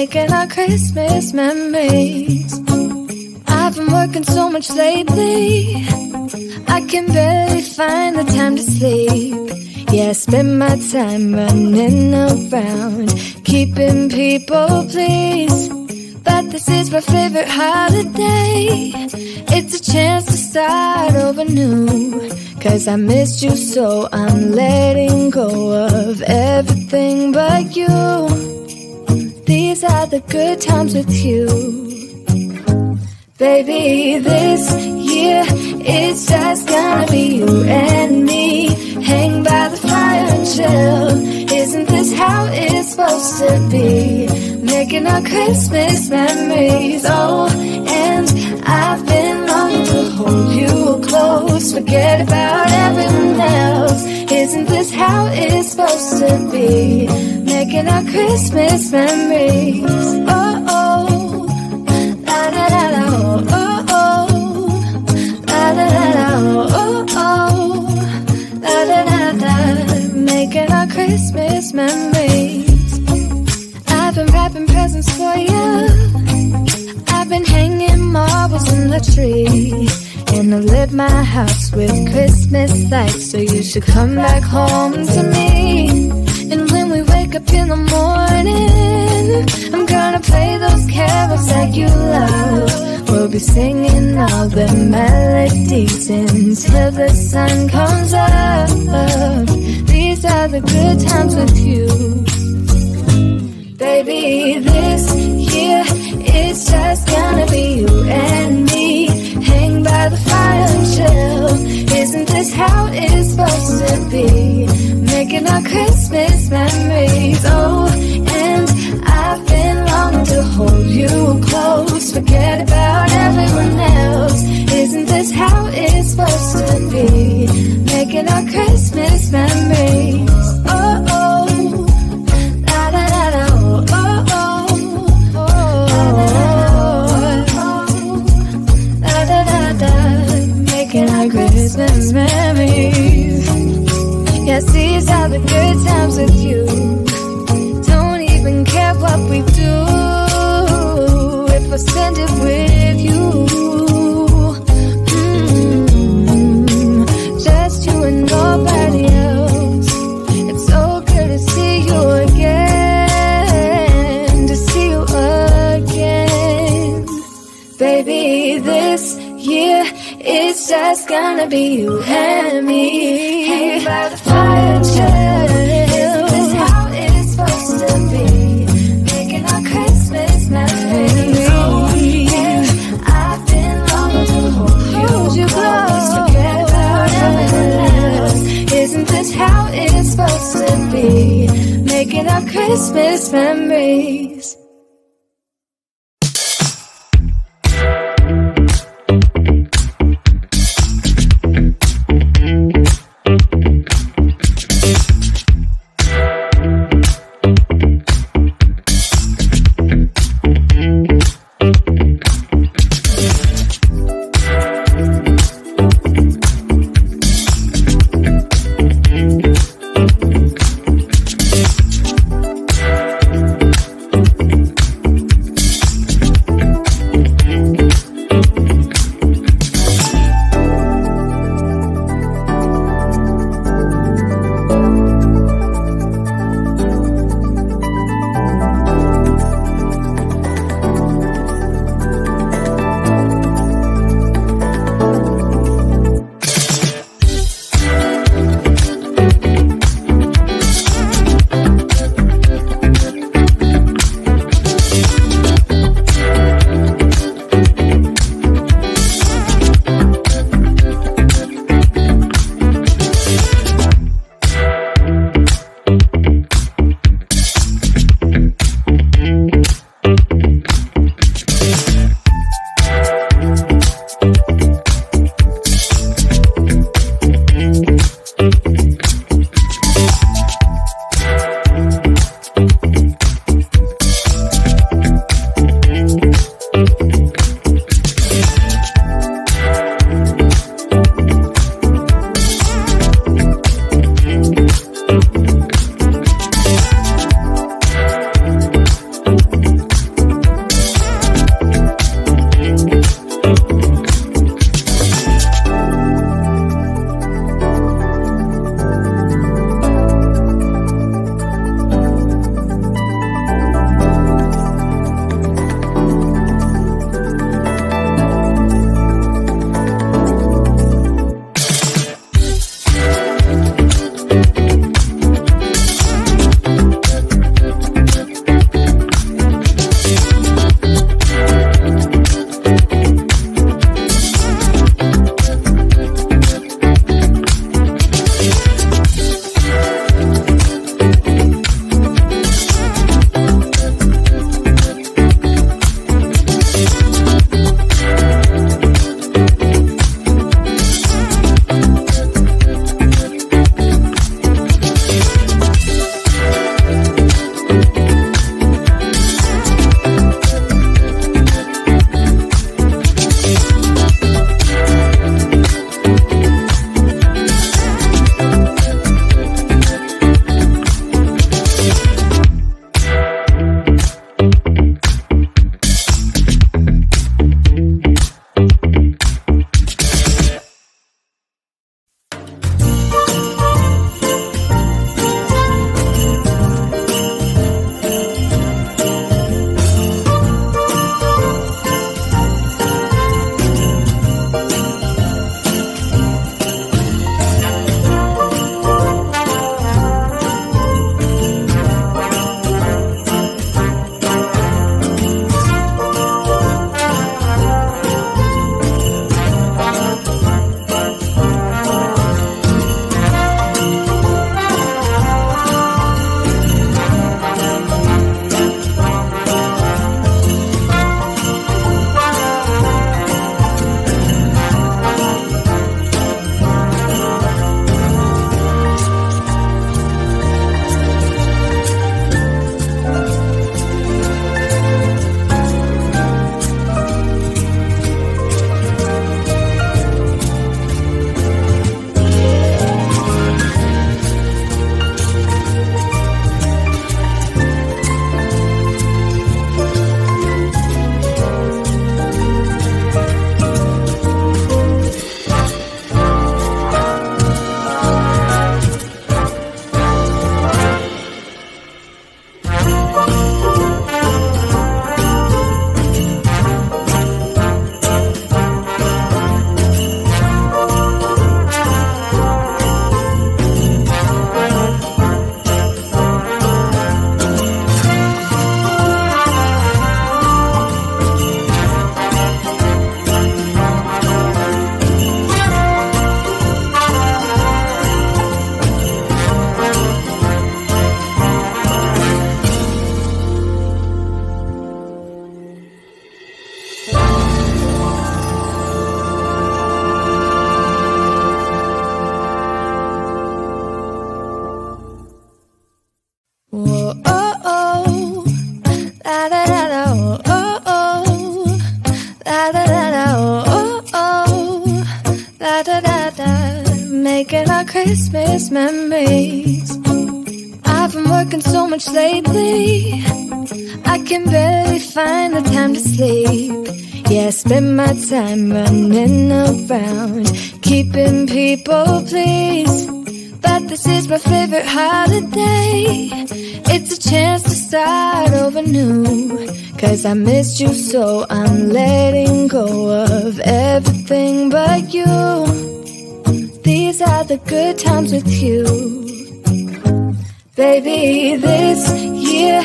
making our Christmas memories. I've been working so much lately, I can barely find the time to sleep. Yeah, I spend my time running around, keeping people pleased. But this is my favorite holiday. It's a chance to start over new. 'Cause I missed you so I'm letting go of everything but you. These are the good times with you. Baby, this year it's just gonna be you and me. Hang by the fire and chill. Isn't this how it's supposed to be? Making our Christmas memories. Oh, and I've been longing to hold you close. Forget about everyone else. Isn't this how it's supposed to be? Making our Christmas memories. Oh, oh, la la la la, oh, oh, la la la la, oh, oh, la la la la. Making our Christmas memories. I've been wrapping presents for you. I've been hanging marbles in the tree. And I lit my house with Christmas lights. So you should come back home to me. And when we wake up in the morning, I'm gonna play those carols that you love. We'll be singing all the melodies until the sun comes up. These are the good times with you. Baby, this year it's just gonna be you and me. Hang by the fire and chill. Isn't this how it's supposed to be? Making our Christmas memories. Oh, and I've been longing to hold you close. Forget about everyone else. Isn't this how it's supposed to be? Making our Christmas memories. Oh, oh, la la la la, oh, oh, oh, la la la la. Making our Christmas memories. Yes, these are the good times with you. Don't even care what we do if I spend it with you. Just you and nobody else. It's so good to see you again. To see you again. Baby, this year it's just gonna be you and me. Hang by the fire and chill. Isn't this how it's supposed to be? Making our Christmas memories. Oh, yeah. I've been longing to hold you close. Forget about everyone else. Isn't this how it's supposed to be? Making our Christmas memories. Christmas memories. I've been working so much lately, I can barely find the time to sleep. Yeah, I spend my time running around, keeping people pleased. But this is my favorite holiday. It's a chance to start over new. 'Cause I missed you, so I'm letting go of everything but you. These are the good times with you. Baby, this year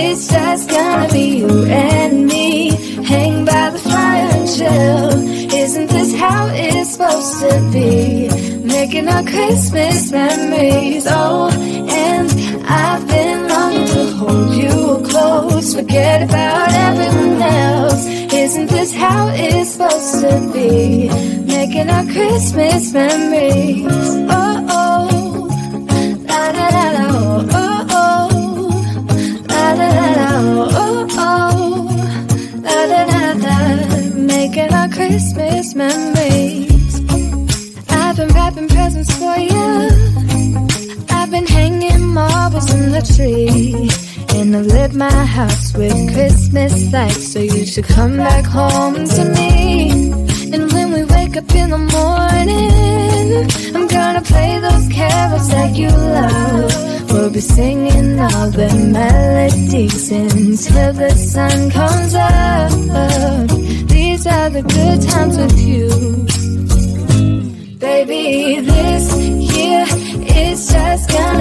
it's just gonna be you and me. Hang by the fire and chill. Isn't this how it's supposed to be? Making our Christmas memories. Oh, and I've been longing to hold you close. Forget about everyone else. Isn't this how it's supposed to be? Making our Christmas memories. Oh, oh, la da da da, oh, oh, oh, la da da da, oh, oh, la da da da. Making our Christmas memories. I've been wrapping presents for you. I've been hanging marbles in the tree. And I've lit my house with Christmas lights. So you should come back home to me. And when we wake up in the morning, I'm gonna play those carols that you love. We'll be singing all the melodies until the sun comes up. These are the good times with you. Baby, this year it's just gonna